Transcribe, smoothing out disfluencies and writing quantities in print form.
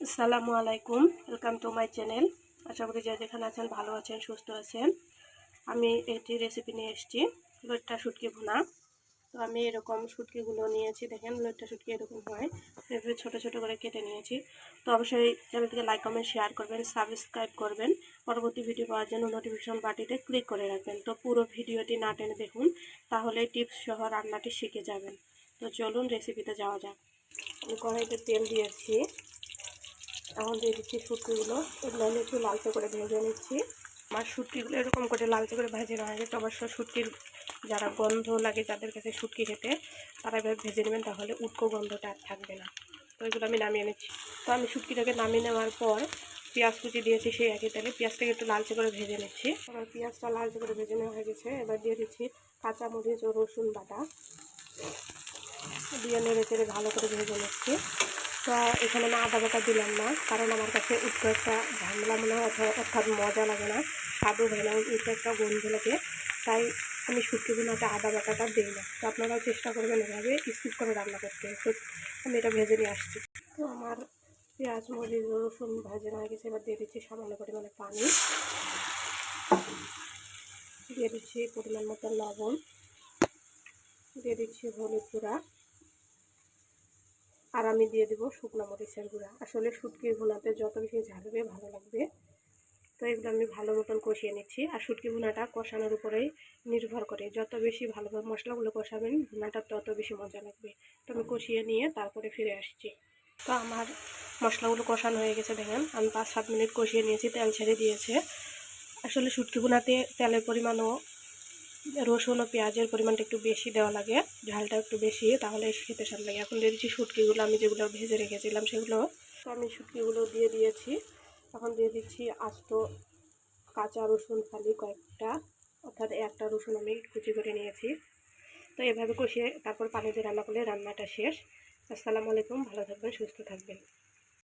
আসসালামু আলাইকুম, welcome to my channel. আশা করি যে যেখানে আছেন ভালো আছেন, সুস্থ আছেন। আমি একটি রেসিপি নিয়ে এসেছি, লইট্টা শুটকি ভুনা। তো আমি এরকম শুটকিগুলো নিয়েছি, দেখেন লইট্টা শুটকি এরকম হয়, এভাবে ছোটো ছোটো করে কেটে নিয়েছি। তো অবশ্যই চ্যানেলটিকে লাইক কমেন্ট শেয়ার করবেন, সাবস্ক্রাইব করবেন, পরবর্তী ভিডিও পাওয়ার জন্য নোটিফিকেশন বাটনটিতে ক্লিক করে রাখবেন। তো পুরো ভিডিওটি না টেনে দেখুন, তাহলে টিপস সহ রান্নাটি শিখে যাবেন। তো চলুন রেসিপিতে যাওয়া যাক। আমি কড়াইতে তেল দিয়েছি, এখন দিয়ে দিচ্ছি শুটকিগুলো। এগুলো আমি একটু লালচে করে ভেজে নিচ্ছি। আমার শুটকিগুলো এরকম করে লালচে করে ভেজে নেওয়া গেছে। অবশ্য শুটকির যারা গন্ধ লাগে, যাদের কাছে শুটকি খেতে, তারা এভাবে ভেজে নেবেন, তাহলে উটকো গন্ধটা আর থাকবে না। তো এগুলো আমি নামিয়ে নিচ্ছি। তো আমি শুটকিটাকে নামিয়ে নেওয়ার পর পেঁয়াজ কুচি দিয়েছি সেই একই তেলে। পেঁয়াজটাকে একটু লালচে করে ভেজে নিচ্ছি। এবার পেঁয়াজটা লালচে করে ভেজে নেওয়া হয়ে গেছে। এবার দিয়ে দিচ্ছি কাঁচামরিচ ও রসুন বাটা, দিয়ে নেড়ে চেড়ে ভালো করে ভেজে নিচ্ছি। তো এখানে আমি আদা বাটা দিলাম না, কারণ আমার কাছে উঠতে একটা ঝামেলা মনে হয়, অর্থাৎ মজা লাগে না, স্বাদও হয় না, উঠতে একটা গন্ধ লাগে। তাই আমি শুটকি ভুনাতে আদা বাটাটা দিই না। তো আপনারাও চেষ্টা করবেন এভাবে স্কিপ করে রান্না করতে। তো আমি এটা ভেজে নিয়ে আসছি। তো আমার পেঁয়াজ মরিচ রসুন ভেজে হয়ে গেছে। এবার দিয়ে দিচ্ছি সামান্য পরিমাণে পানি, দিয়ে দিচ্ছি পরিমাণ মতো লবণ, দিয়ে দিচ্ছি হলুদ গুঁড়া, আর আমি দিয়ে দেবো শুকনো মরিচের গুঁড়া। আসলে শুটকির ভুনাতে যত বেশি ঝালবে ভালো লাগবে। তো এগুলো আমি ভালো মতন কষিয়ে নিচ্ছি। আর শুটকি ভুনাটা কষানোর উপরেই নির্ভর করে, যত বেশি ভালোভাবে মশলাগুলো কষাবেন ভুনাটা তত বেশি মজা লাগবে। তো আমি কষিয়ে নিয়ে তারপরে ফিরে আসছি। তো আমার মশলাগুলো কষানো হয়ে গেছে, দেখেন আমি 5-7 মিনিট কষিয়ে নিয়েছি, তেল ছেড়ে দিয়েছে। আসলে শুটকি ভুনাতে তেলের পরিমাণও, রসুন ও পেঁয়াজের পরিমাণটা একটু বেশি দেওয়া লাগে, ঝালটা একটু বেশি, তাহলে খেতে স্বাদ লাগে। এখন দিয়ে দিচ্ছি শুটকিগুলো, আমি যেগুলো ভেজে রেখেছিলাম সেগুলো। তো আমি শুটকিগুলো দিয়ে দিয়েছি। এখন দিয়ে দিচ্ছি আস্ত কাঁচা রসুন ফালি কয়েকটা, অর্থাৎ একটা রসুন আমি কুচি করে নিয়েছি। তো এভাবে কষিয়ে তারপর পানি দিয়ে রান্না করলে রান্নাটা শেষ। আসসালামু আলাইকুম, ভালো থাকবেন, সুস্থ থাকবেন।